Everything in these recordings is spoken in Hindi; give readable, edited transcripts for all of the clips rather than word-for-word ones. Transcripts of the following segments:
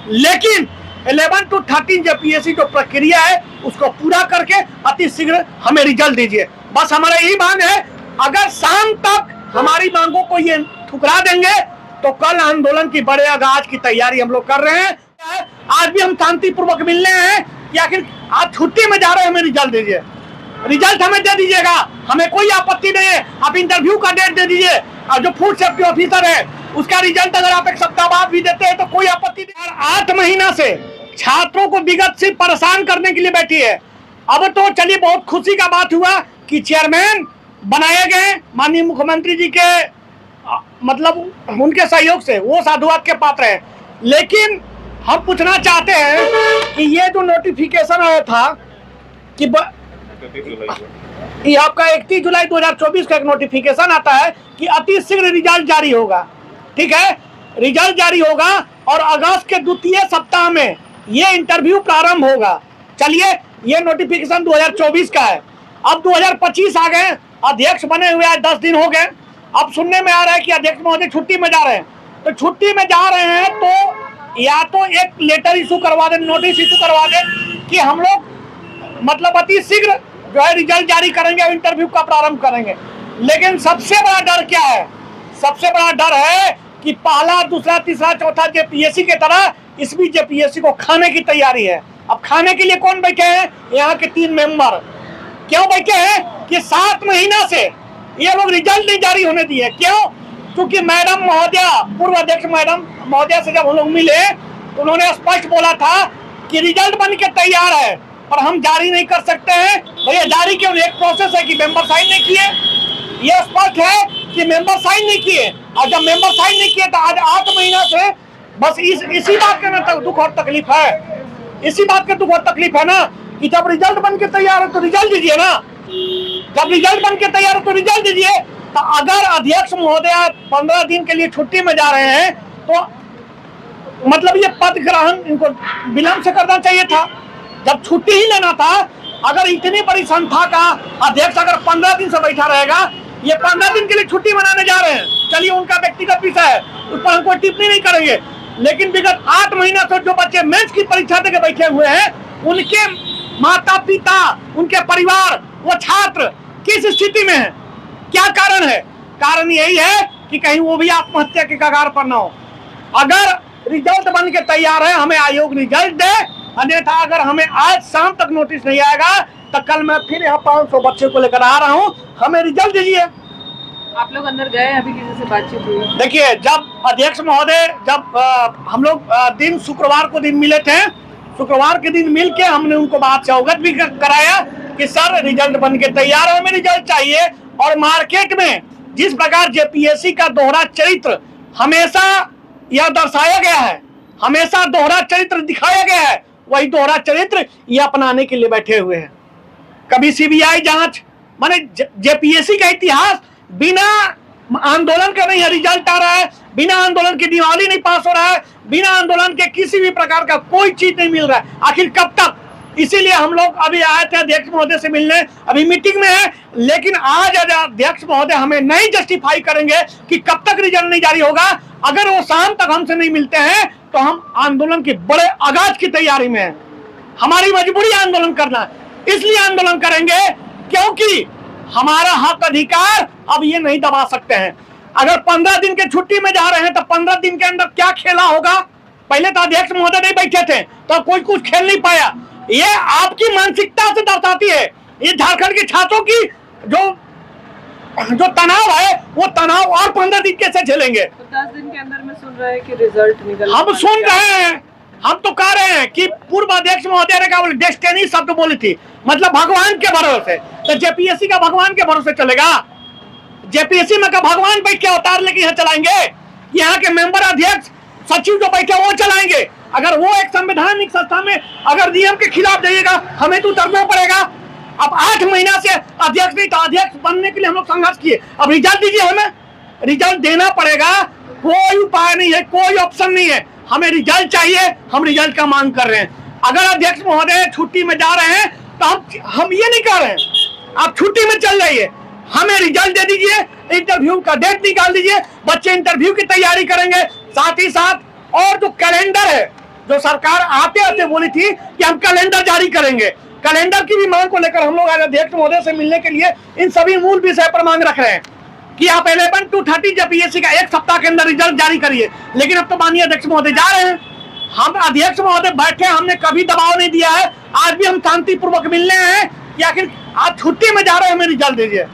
लेकिन 11 to 13 जेपीएससी जो प्रक्रिया है उसको पूरा करके अति शीघ्र हमें रिजल्ट दीजिए। बस हमारा यही मांग है। अगर शाम तक हमारी मांगों को ये ठुकरा देंगे तो कल आंदोलन की बड़े आगाज की तैयारी हम लोग कर रहे हैं। आज भी हम शांतिपूर्वक मिलने हैं कि आखिर आज छुट्टी में जा रहे हैं, हमें रिजल्ट दीजिए। रिजल्ट हमें दे दीजिएगा, हमें कोई आपत्ति नहीं है। आप इंटरव्यू का डेट दे दीजिए और जो फूड सेफ्टी ऑफिसर है उसका रिजल्ट अगर आप एक सप्ताह बाद भी देते हैं तो कोई आपत्ति नहीं। 8 महीना से छात्रों को विगत से परेशान करने के लिए बैठी है। अब तो चलिए बहुत खुशी का बात हुआ कि चेयरमैन बनाए गए माननीय मुख्यमंत्री जी के मतलब उनके सहयोग से, वो साधुवाद के पात्र है। लेकिन हम पूछना चाहते हैं कि ये जो नोटिफिकेशन आया था कि ये आपका 31 जुलाई 2024 का एक नोटिफिकेशन आता है कि अति शीघ्र रिजल्ट जारी होगा। ठीक है, रिजल्ट जारी होगा और अगस्त के द्वितीय सप्ताह में ये इंटरव्यू प्रारंभ होगा। चलिए, ये नोटिफिकेशन 2024 का है। अब 2025 आ गए, अध्यक्ष बने हुए आज 10 दिन हो गए। अब सुनने में आ रहा है कि अध्यक्ष महोदय छुट्टी में जा रहे हैं। तो छुट्टी में जा रहे हैं तो या तो एक लेटर इशू करवा दें, नोटिस इशू करवा दें कि हम लोग मतलब अति शीघ्र जो है रिजल्ट जारी करेंगे और इंटरव्यू का प्रारंभ करेंगे। लेकिन सबसे बड़ा डर क्या है? सबसे बड़ा डर है कि पहला, दूसरा, तीसरा, चौथा जेपीएससी के तरह इस भी जेपीएससी को खाने की तैयारी है। अब खाने के लिए कौन बैठे हैं? यहाँ के 3 मेंबर। क्यों बैठे हैं कि 7 महीना से ये लोग रिजल्ट नहीं जारी होने दिए। क्यों? क्योंकि मैडम महोदया, पूर्व अध्यक्ष मैडम महोदया से जब हम लोग मिले तो उन्होंने स्पष्ट बोला था कि रिजल्ट बन के तैयार है पर हम जारी नहीं कर सकते हैं। भैया जारी क्यों? एक प्रोसेस है कि मेंबर साइन नहीं किए। ये स्पष्ट है कि मेंबर साइन नहीं किए, और जब मेंबर साइन नहीं किए तो आज 8 महीना से बस इसी बात का ना दुख और तकलीफ है। इसी बात का दुख और तकलीफ है ना कि जब रिजल्ट बन के तैयार है तो रिजल्ट दीजिए ना। जब रिजल्ट बन के तैयार है तो रिजल्ट दीजिए। तो अगर अध्यक्ष महोदय 15 दिन के लिए छुट्टी में जा रहे हैं तो मतलब ये पद ग्रहण इनको विलंब से करना चाहिए था। जब छुट्टी ही लेना था, अगर इतनी बड़ी संस्था का अध्यक्ष अगर 15 दिन से बैठा रहेगा, ये 15 दिन के लिए छुट्टी मनाने जा रहे हैं, चलिए उनका व्यक्तिगत विषय है, उस पर हम कोई टिप्पणी नहीं करेंगे। लेकिन विगत 8 महीना से जो बच्चे मेंस की परीक्षा देकर बैठे हुए हैं, उनके माता पिता, उनके परिवार, वो छात्र किस स्थिति में है? क्या कारण है? कारण यही है कि कहीं वो भी आत्महत्या के कगार पर ना हो। अगर रिजल्ट बन के तैयार है, हमें आयोग रिजल्ट दे, अन्यथा अगर हमें आज शाम तक नोटिस नहीं आएगा तो कल मैं फिर यहाँ 500 बच्चे को लेकर आ रहा हूँ, हमें रिजल्ट दीजिए। आप लोग अंदर गए, अभी किसी से बातचीत हुई? देखिए, जब अध्यक्ष महोदय जब हम लोग दिन शुक्रवार को दिन मिले थे, शुक्रवार के दिन मिल के हमने उनको बात से अवगत भी कराया कि सर रिजल्ट बन के तैयार है, हमें रिजल्ट चाहिए। और मार्केट में जिस प्रकार जेपीएससी का दोहरा चरित्र हमेशा यह दर्शाया गया है, हमेशा दोहरा चरित्र दिखाया गया है, वही दोहरा चरित्र ये अपनाने के लिए बैठे हुए हैं। कभी सीबीआई जांच, माने जेपीएससी का इतिहास बिना आंदोलन के नहीं रिजल्ट आ रहा है, बिना आंदोलन की दिवाली नहीं पास हो रहा है, बिना आंदोलन के किसी भी प्रकार का कोई चीज नहीं मिल रहा है। आखिर कब तक? इसीलिए हम लोग अभी आए थे अध्यक्ष महोदय से मिलने, अभी मीटिंग में है। लेकिन आज अध्यक्ष महोदय हमें नहीं जस्टिफाई करेंगे कि कब तक रिजल्ट नहीं जारी होगा। अगर वो शाम तक हमसे नहीं मिलते हैं तो हम आंदोलन के बड़े आगाज की तैयारी में हैं। हमारी मजबूरी आंदोलन करना है, इसलिए आंदोलन करेंगे क्योंकि हमारा हक अधिकार अब ये नहीं दबा सकते हैं। अगर 15 दिन के छुट्टी में जा रहे हैं तो 15 दिन के अंदर क्या खेला होगा? पहले तो अध्यक्ष महोदय नहीं बैठे थे तो कोई कुछ खेल नहीं पाया। ये आपकी मानसिकता से दर्शाती है। ये झारखंड के छात्रों की जो तनाव है, वो तनाव और 15 दिन कैसे झेलेंगे? 10 दिन के अंदर में सुन रहे हैं कि रिजल्ट निकल, हम सुन रहे हैं, हम तो कह रहे हैं कि पूर्व अध्यक्ष महोदय ने कहा डेस्टिनी शब्द बोली थी, मतलब भगवान के भरोसे। तो जेपीएससी का भगवान के भरोसे चलेगा? जेपीएससी में का भगवान बैठ के अवतार लेके यहाँ चलाएंगे? यहाँ के मेंबर, अध्यक्ष, सचिव जो बैठे वो चलाएंगे? अगर वो एक संवैधानिक संस्था में अगर नियम के खिलाफ जाइएगा, हमें तो उतरना पड़ेगा। अब 8 महीना से अध्यक्ष नहीं था, अध्यक्ष बनने के लिए हम लोग संघर्ष किए। अब रिजल्ट दीजिए, हमें रिजल्ट देना पड़ेगा। कोई उपाय नहीं है, कोई ऑप्शन नहीं है, हमें रिजल्ट चाहिए। हम रिजल्ट का मांग कर रहे हैं। अगर अध्यक्ष महोदय छुट्टी में जा रहे हैं तो हम ये नहीं कह रहे हैं आप छुट्टी में चल जाइए, हमें रिजल्ट दे दीजिए, इंटरव्यू का डेट निकाल दीजिए, बच्चे इंटरव्यू की तैयारी करेंगे। साथ ही साथ और जो कैलेंडर है, जो सरकार आते आते बोली थी कि हम कैलेंडर जारी करेंगे। कैलेंडर की भी मांग को लेकर हम लोग आज अध्यक्ष महोदय से मिलने के लिए इन सभी मूल विषय पर मांग रख रहे हैं कि आप 11 to 30 जेपीएससी का एक सप्ताह के अंदर रिजल्ट जारी करिए। लेकिन अब तो माननीय अध्यक्ष महोदय जा रहे हैं, हम अध्यक्ष महोदय बैठे, हमने कभी दबाव नहीं दिया है। आज भी हम शांतिपूर्वक मिलने हैं कि आखिर आज छुट्टी में जा रहे हैं, हमें रिजल्ट दीजिए,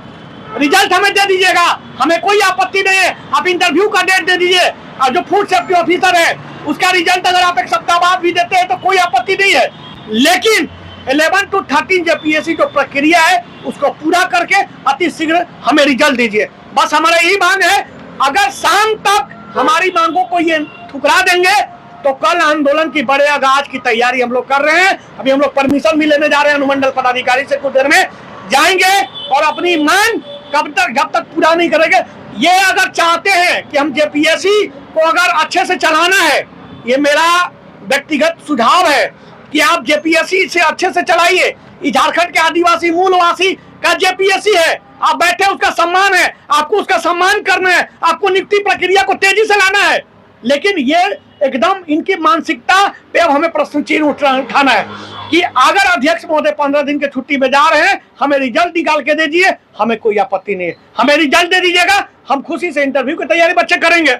रिजल्ट हमें दे दीजिएगा, हमें कोई आपत्ति नहीं है। आप इंटरव्यू का डेट दे दीजिए और जो फूड सेफ्टी ऑफिसर है उसका रिजल्ट अगर आप एक सप्ताह बाद भी देते हैं तो कोई आपत्ति नहीं है। लेकिन 11 to 13 जेपीएससी जो प्रक्रिया है उसको पूरा करके अति शीघ्र हमें रिजल्ट दीजिए। बस हमारा यही मांग है। अगर शाम तक हमारी मांगों को ये ठुकरा देंगे तो कल आंदोलन की बड़े आगाज की तैयारी हम लोग कर रहे हैं। अभी हम लोग परमिशन भी लेने जा रहे हैं अनुमंडल पदाधिकारी से, कुछ देर में जाएंगे और अपनी मांग जब तक पूरा नहीं करेंगे। ये अगर चाहते हैं कि हम जेपीएससी को अगर अच्छे से चलाना है, ये मेरा व्यक्तिगत सुझाव है कि आप जेपीएससी से अच्छे से चलाइए। ये झारखंड के आदिवासी मूलवासी का जेपीएससी है, आप बैठे, उसका सम्मान है, आपको उसका सम्मान करना है, आपको नियुक्ति प्रक्रिया को तेजी से लाना है। लेकिन ये एकदम इनकी मानसिकता पे अब हमें प्रश्न चिन्ह उठाना है कि अगर अध्यक्ष महोदय 15 दिन के छुट्टी में जा रहे हैं, हमें रिजल्ट निकाल के दीजिए, हमें कोई आपत्ति नहीं है, हमें रिजल्ट दे दीजिएगा, हम खुशी से इंटरव्यू की तैयारी बच्चे करेंगे।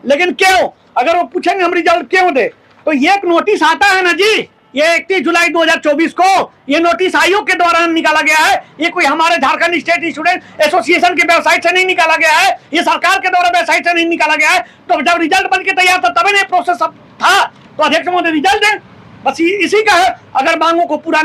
लेकिन क्यों, अगर वो पूछेंगे हम रिजल्ट क्यों दे, तो ये एक नोटिस आता है ना जी, ये 31 जुलाई 2024 को ये नोटिस आयोग के द्वारा निकाला गया है। ये कोई हमारे झारखंड स्टेट स्टूडेंट एसोसिएशन की वेबसाइट से नहीं निकाला गया है, ये सरकार के द्वारा वेबसाइट से नहीं निकाला गया है। तो जब रिजल्ट बन के तैयार था तभी नहीं प्रोसेस था, तो अध्यक्ष महोदय रिजल्ट दें, बस इसी का है। अगर मांगों को पूरा